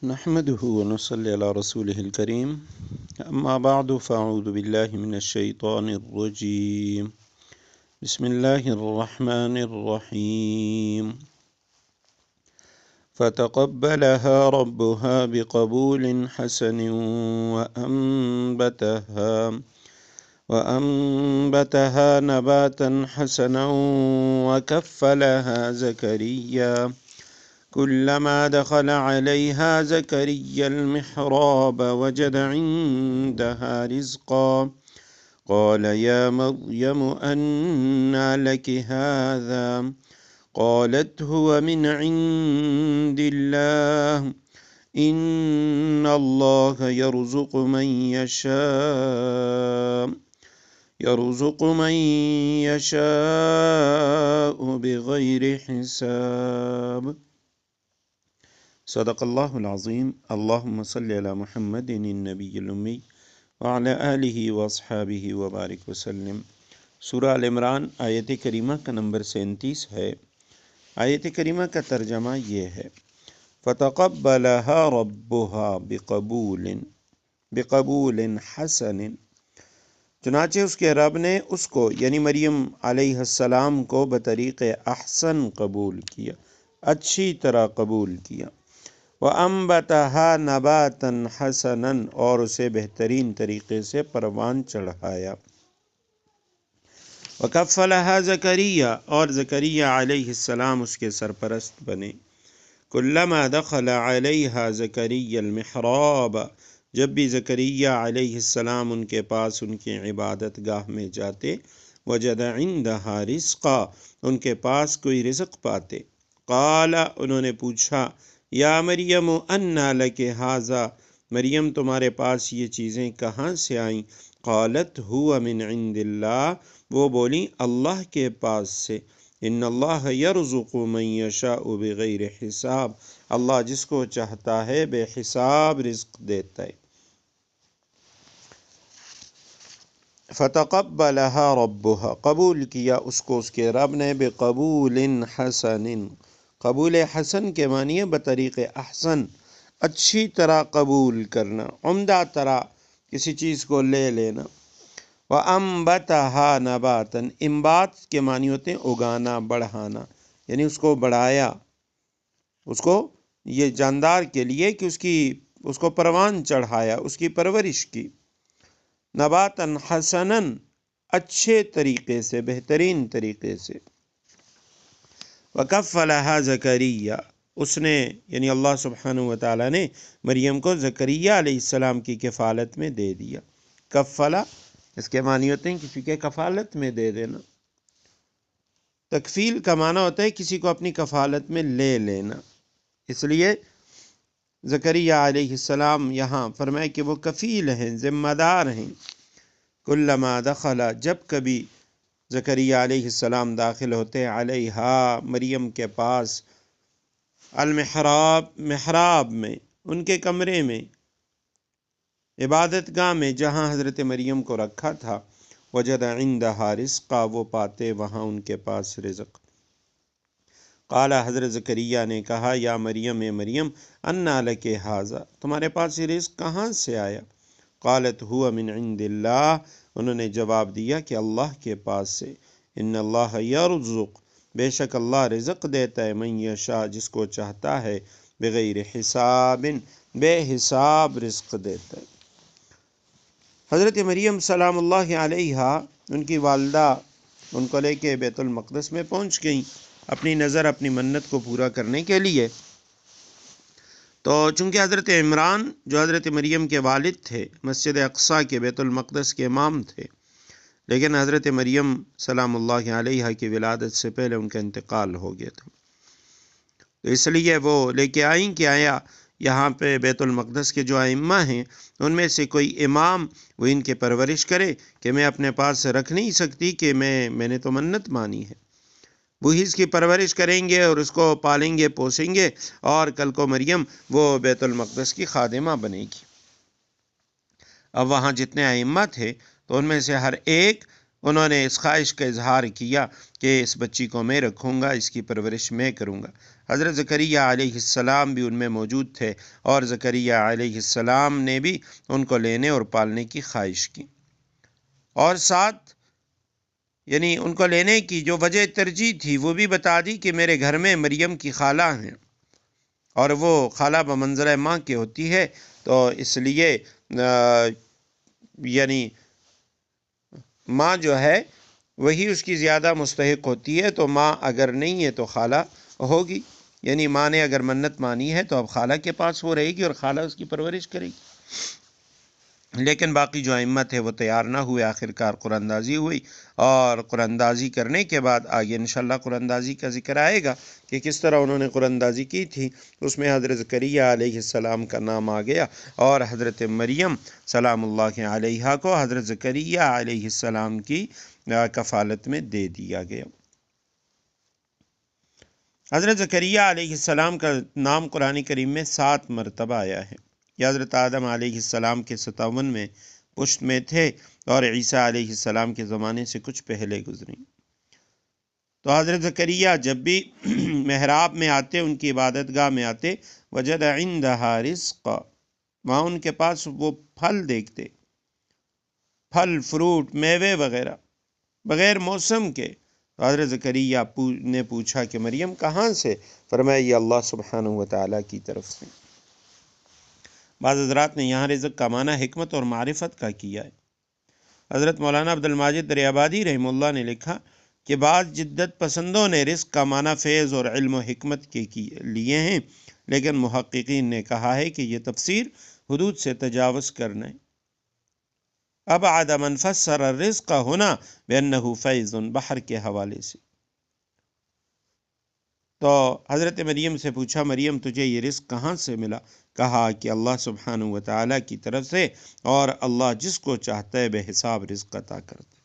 نحمده ونصلي على رسوله الكريم أما بعد فأعوذ بالله من الشيطان الرجيم بسم الله الرحمن الرحيم فتقبلها ربها بقبول حسن وأنبتها نباتا حسنا وكفلها زكريا كلما دخل عليها زكريا المحراب وجد عندها رزقا قال يا مريم أنى لك هذا قالت هو من عند الله إن الله يرزق من يشاء بغير حساب صدق اللہ العظیم اللہم صلی علی محمد النبی الامی وعلی آلہ واصحابہ وبارک وسلم۔ سورہ آل عمران آیت کریمہ کا نمبر 37 ہے۔ آیت کریمہ کا ترجمہ یہ ہے فَتَقَبَّلَهَا رَبُّهَا بِقَبُولٍ حَسَنٍ، چنانچہ اس کے رب نے اس کو یعنی مریم علیہ السلام کو بطریق احسن قبول کیا، اچھی طرح قبول کیا۔ وَأَنبَتَهَا نَبَاتًا حَسَنًا، اور اسے بہترین طریقے سے پروان چڑھایا۔ وَكَفَّلَهَا زَكَرِيَّا، اور زکریا علیہ السلام اس کے سرپرست بنے۔ كُلَّمَا دَخَلَ عَلَيْهَا زَكَرِيَّا الْمِحْرَابَ، جب بھی زکریا علیہ السلام ان کے پاس ان کی عبادت گاہ میں جاتے، وَجَدَ عِندَهَا رِزْقًا، ان کے پاس کوئی رزق پاتے۔ قَالَ، انہوں نے پوچھا، یا مریم اَنَّىٰ لَكِ هَٰذَا، مریم تمہارے پاس یہ چیزیں کہاں سے آئیں؟ قالت هُوَ مِنْ عِنْدِ اللَّهِ، وہ بولیں اللہ کے پاس سے۔ ان اللہ یرزق من یشاء بغیر حساب، اللہ جس کو چاہتا ہے بے حساب رزق دیتا ہے۔ فتقبلها ربها، قبول کیا اس کو اس کے رب نے، بقبول حسن، قبول حسن کے معنی ہے بطریق احسن، اچھی طرح قبول کرنا، عمدہ طرح کسی چیز کو لے لینا۔ وَأَنبَتَهَا نَبَاتًا، انبات کے معنی ہوتے ہیں اگانا، بڑھانا، یعنی اس کو بڑھایا، اس کو یہ جاندار کے لیے کہ اس کو پروان چڑھایا، اس کی پرورش کی۔ نباتاً حسناً، اچھے طریقے سے، بہترین طریقے سے۔ وَكَفَّلَهَا زَكَرِيَّا، اس نے یعنی اللہ سبحانہ وتعالیٰ نے مریم کو زکریا علیہ السلام کی کفالت میں دے دیا۔ کفلا اس کے معنی ہوتے ہیں کسی کے کفالت میں دے دینا۔ تکفیل کا معنی ہوتا ہے کسی کو اپنی کفالت میں لے لینا، اس لیے زکریا علیہ السلام یہاں فرمائے کہ وہ کفیل ہیں، ذمہ دار ہیں۔ کلما دخل، جب کبھی زکریا علیہ السلام داخل ہوتے علیہا، مریم کے پاس، المحراب، محراب میں، ان کے کمرے میں، عبادت گاہ میں جہاں حضرت مریم کو رکھا تھا، وجد عندها رزقا، وہ پاتے وہاں ان کے پاس رزق۔ قال، حضرت زکریا نے کہا، یا مریم، اے مریم، انا لک ھذا، تمہارے پاس یہ رزق کہاں سے آیا؟ قالت هو من عند اللہ، انہوں نے جواب دیا کہ اللہ کے پاس سے۔ ان اللہ یرزق، بے شک اللہ رزق دیتا ہے، من یشاء، جس کو چاہتا ہے، بغیر حساب، بے حساب رزق دیتا ہے۔ حضرت مریم سلام اللہ علیہ، ان کی والدہ ان کو لے کے بیت المقدس میں پہنچ گئیں اپنی نظر، اپنی منت کو پورا کرنے کے لیے۔ تو چونکہ حضرت عمران جو حضرت مریم کے والد تھے، مسجد اقصیٰ کے بیت المقدس کے امام تھے، لیکن حضرت مریم سلام اللہ علیہ کی ولادت سے پہلے ان کا انتقال ہو گیا تھا، تو اس لیے وہ لے کے آئیں کہ آیا یہاں پہ بیت المقدس کے جو ائمہ ہیں ان میں سے کوئی امام وہ ان کے پرورش کرے، کہ میں اپنے پاس رکھ نہیں سکتی کہ میں نے تو منت مانی ہے۔ وہی اس کی پرورش کریں گے اور اس کو پالیں گے، پوسیں گے، اور کل کو مریم وہ بیت المقدس کی خادمہ بنے گی۔ اب وہاں جتنے ائمہ تھے تو ان میں سے ہر ایک انہوں نے اس خواہش کا اظہار کیا کہ اس بچی کو میں رکھوں گا، اس کی پرورش میں کروں گا۔ حضرت زکریا علیہ السلام بھی ان میں موجود تھے، اور زکریا علیہ السلام نے بھی ان کو لینے اور پالنے کی خواہش کی، اور ساتھ یعنی ان کو لینے کی جو وجہ ترجیح تھی وہ بھی بتا دی کہ میرے گھر میں مریم کی خالہ ہیں، اور وہ خالہ بمنزلہ ماں کی ہوتی ہے، تو اس لیے یعنی ماں جو ہے وہی اس کی زیادہ مستحق ہوتی ہے، تو ماں اگر نہیں ہے تو خالہ ہوگی، یعنی ماں نے اگر منت مانی ہے تو اب خالہ کے پاس وہ رہے گی اور خالہ اس کی پرورش کرے گی۔ لیکن باقی جو ائمہ تھے وہ تیار نہ ہوئے، آخر کار قرآن اندازی ہوئی، اور قرآن اندازی کرنے کے بعد آگے انشاءاللہ قرآن اندازی کا ذکر آئے گا کہ کس طرح انہوں نے قرآن اندازی کی تھی، اس میں حضرت زکریا علیہ السلام کا نام آ گیا، اور حضرت مریم سلام اللہ علیہا کو حضرت زکریا علیہ السلام کی کفالت میں دے دیا گیا۔ حضرت زکریا علیہ السلام کا نام قرآن کریم میں 7 مرتبہ آیا ہے۔ یہ حضرت آدم علیہ السلام کے 57 میں پشت میں تھے، اور عیسیٰ علیہ السلام کے زمانے سے کچھ پہلے گزری۔ تو حضرت زکریا جب بھی محراب میں آتے، ان کی عبادت گاہ میں آتے، وجد عندہا رزقا، وہاں ان کے پاس وہ پھل دیکھتے، پھل فروٹ میوے وغیرہ بغیر موسم کے۔ تو حضرت زکریا نے پوچھا کہ مریم کہاں سے؟ فرمایا یہ اللہ سبحانہ وتعالی کی طرف سے۔ بعض حضرات نے یہاں رزق کا معنی حکمت اور معرفت کا کیا ہے۔ حضرت مولانا عبد الماجد دریابادی رحمہ اللہ نے لکھا کہ بعض جدت پسندوں نے رزق کا معنی فیض اور علم و حکمت کے لیے ہیں، لیکن محققین نے کہا ہے کہ یہ تفسیر حدود سے تجاوز کرنا ہے۔ ابعد من فسر الرزق ہونا بأنہ فیض، بحر کے حوالے سے۔ تو حضرت مریم سے پوچھا مریم تجھے یہ رزق کہاں سے ملا؟ کہا کہ اللہ سبحانہ وتعالی کی طرف سے، اور اللہ جس کو چاہتا ہے بے حساب رزق عطا کرتا ہے۔